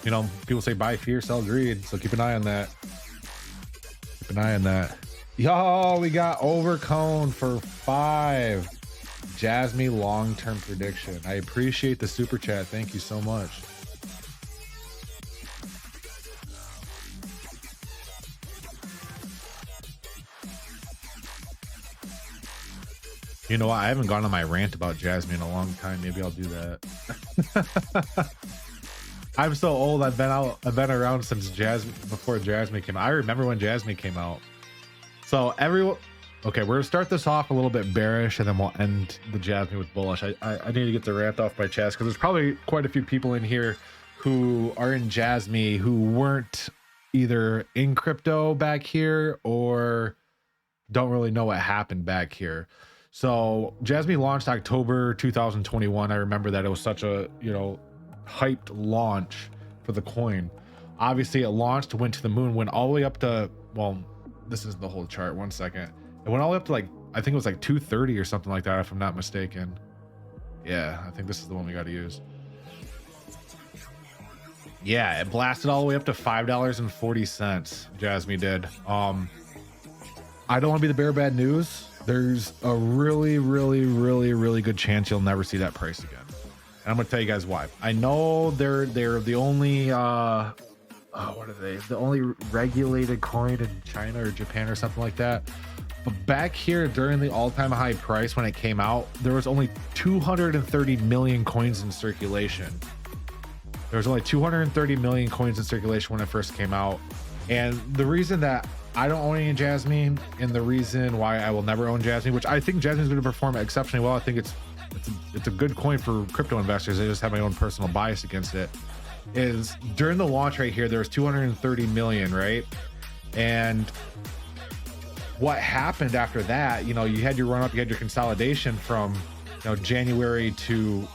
You know, people say buy fear, sell greed. So keep an eye on that. Keep an eye on that. Yo, we got Overcone for 5. Jasmy long-term prediction. I appreciate the super chat. Thank you so much. You know what? I haven't gone on my rant about Jasmy in a long time. Maybe I'll do that. I'm so old. I've been around since before Jasmy came out. I remember when Jasmy came out. So everyone, okay, we're gonna start this off a little bit bearish, and then we'll end the Jasmy with bullish. I need to get the rant off my chest because there's probably quite a few people in here who are in Jasmy who weren't either in crypto back here or don't really know what happened back here. So Jasmy launched October 2021. I remember that it was such a, you know, hyped launch for the coin. Obviously it launched, went to the moon, went all the way up to, well, this is the whole chart. One second. It went all the way up to like, I think it was like 230 or something like that, if I'm not mistaken. Yeah, I think this is the one we got to use. Yeah, it blasted all the way up to $5.40. Jasmy did. I don't want to be the bearer of bad news. There's a really good chance you'll never see that price again. And I'm gonna tell you guys why. I know they're the only what are they? The only regulated coin in China or Japan or something like that. But back here during the all-time high price when it came out, there was only 230 million coins in circulation. There was only 230 million coins in circulation when it first came out. And the reason that I don't own any Jasmy, and the reason why I will never own Jasmy, which I think Jasmy's going to perform exceptionally well. I think it's a good coin for crypto investors. I just have my own personal bias against it. Is during the launch right here, there was 230 million, right? And what happened after that, you know, you had your run up, you had your consolidation from, you know, January to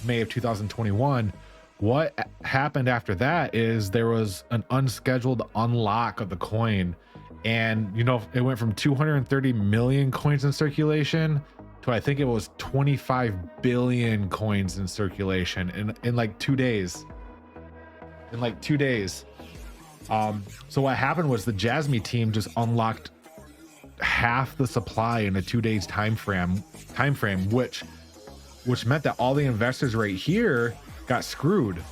May of 2021. What happened after that is there was an unscheduled unlock of the coin. And, you know, it went from 230 million coins in circulation to, I think it was 25 billion coins in circulation in like 2 days. In like 2 days. So what happened was the Jasmy team just unlocked half the supply in a 2 days time frame, which meant that all the investors right here got screwed.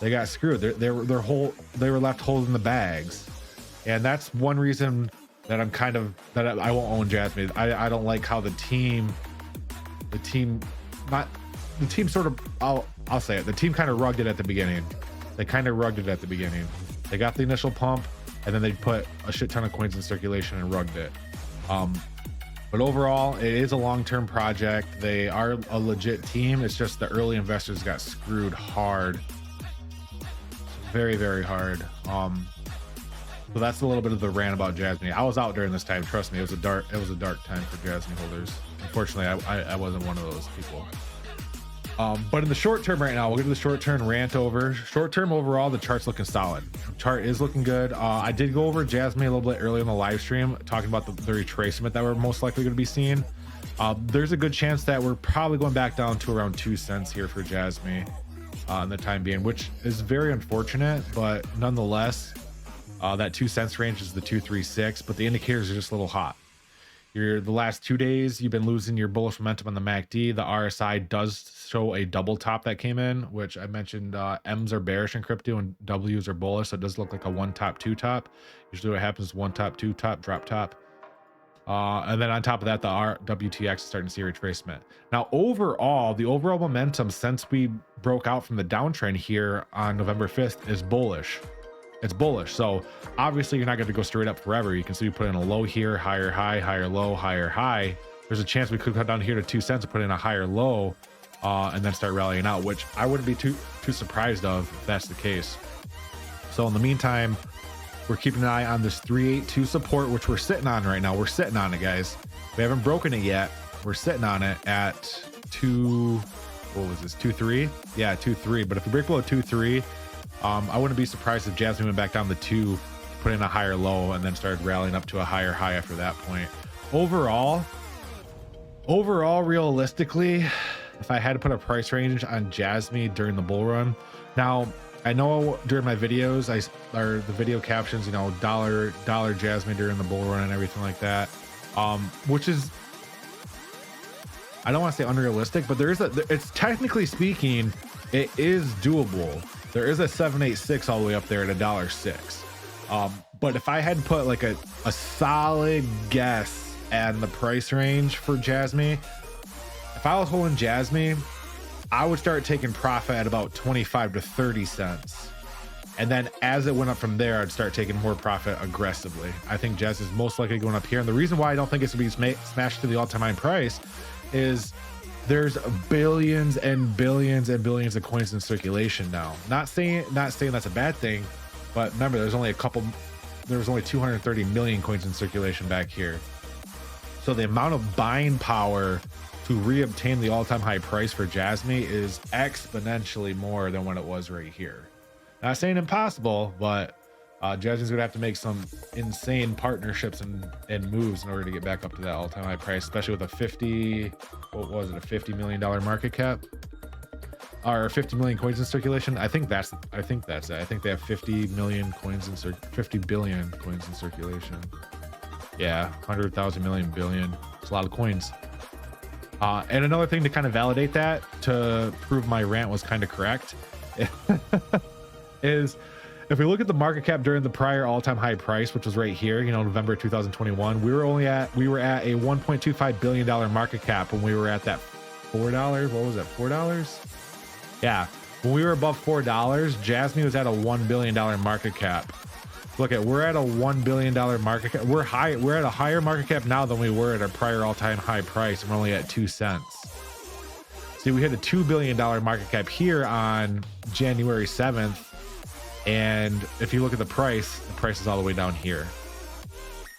They got screwed. They were left holding the bags. And that's one reason that I'm kind of, that I won't own Jasmy. I don't like how the team sort of, I'll say it, the team kind of rugged it at the beginning. They kind of rugged it at the beginning. They got the initial pump, and then they put a shit ton of coins in circulation and rugged it. But overall, it is a long-term project. They are a legit team. It's just the early investors got screwed hard. Very hard. So that's a little bit of the rant about Jasmy. I was out during this time. Trust me, it was a dark time for Jasmy holders. Unfortunately, I wasn't one of those people. But in the short term right now, we'll get to the short term rant over. Short term overall, the chart's looking solid. The chart is looking good. I did go over Jasmy a little bit earlier in the live stream, talking about the retracement that we're most likely going to be seeing. There's a good chance that we're probably going back down to around 2 cents here for Jasmy in the time being, which is very unfortunate, but nonetheless, that 2 cents range is the 236, but the indicators are just a little hot. The last 2 days, you've been losing your bullish momentum on the MACD. The RSI does show a double top that came in, which I mentioned. M's are bearish in crypto and W's are bullish, so it does look like a 1 top 2 top. Usually what happens is 1 top 2 top, drop top. And then on top of that, the WTX is starting to see retracement. Now, overall, the overall momentum since we broke out from the downtrend here on November 5th is bullish. It's bullish. So obviously you're not going to go straight up forever. You can see we put in a low here, higher high, higher low, higher high. There's a chance we could cut down here to 2 cents and put in a higher low and then start rallying out, which I wouldn't be too surprised of if that's the case. So in the meantime, we're keeping an eye on this 382 support, which we're sitting on right now. We're sitting on it, guys. We haven't broken it yet. We're sitting on it at 2.3? Yeah, 2.3. But if we break below 2.3, I wouldn't be surprised if Jasmy went back down to 2, put in a higher low, and then started rallying up to a higher high after that point. Overall, realistically, if I had to put a price range on Jasmy during the bull run, now I know during my videos, or the video captions, you know, dollar Jasmy during the bull run and everything like that, which is, I don't want to say unrealistic, but it's technically speaking, it is doable. There is a 786 all the way up there at $1.06. But if I had put like a solid guess at the price range for Jasmy, if I was holding Jasmy, I would start taking profit at about 25 to 30 cents. And then as it went up from there, I'd start taking more profit aggressively. I think Jazz is most likely going up here. And the reason why I don't think it's going to be smashed to the all-time high price is there's billions and billions and billions of coins in circulation now. Not saying that's a bad thing, but remember, there was only 230 million coins in circulation back here. So the amount of buying power to reobtain the all-time high price for Jasmy is exponentially more than what it was right here. Not saying impossible, but Jasmy's gonna have to make some insane partnerships and moves in order to get back up to that all-time high price, especially with a $50 million market cap, or 50 million coins in circulation. I think that's it. I think they have 50 million coins 50 billion coins in circulation. Yeah, 100,000 million billion. It's a lot of coins. And another thing to kind of validate that, to prove my rant was kind of correct, is if we look at the market cap during the prior all-time high price, which was right here, you know, November 2021, we were at a $1.25 billion market cap when we were at that $4. What was it? $4? Yeah. When we were above $4, Jasmy was at a $1 billion market cap. Look at, we're at a $1 billion market cap. We're at a higher market cap now than we were at our prior all-time high price, and we're only at 2 cents. See, we hit a $2 billion market cap here on January 7th. And if you look at the price is all the way down here.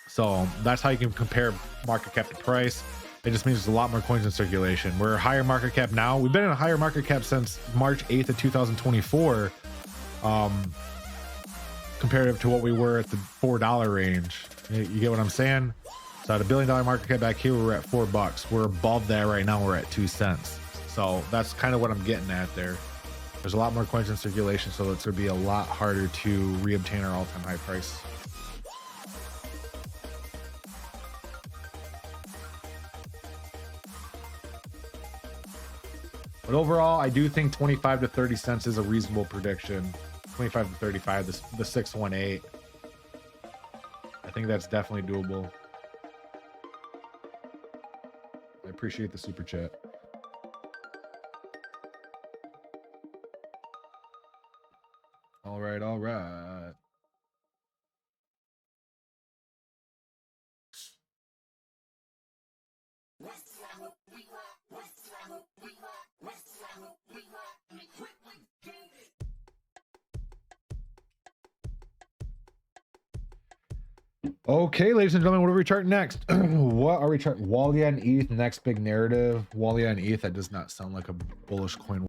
So that's how you can compare market cap to price. It just means there's a lot more coins in circulation. We're a higher market cap now. We've been in a higher market cap since March 8th of 2024. Comparative to what we were at the $4 range. You get what I'm saying? So at a $1 billion market cap back here, we're at $4. We're above that right now. We're at 2 cents. So that's kind of what I'm getting at there. There's a lot more coins in circulation, so it's going to be a lot harder to reobtain our all-time high price. But overall, I do think 25 to 30 cents is a reasonable prediction. 25 to 35, the 618. I think that's definitely doable. I appreciate the super chat. All right, all right. Okay, ladies and gentlemen, what are we charting next? What are we charting? Walia and ETH, next big narrative. Walia and ETH, that does not sound like a bullish coin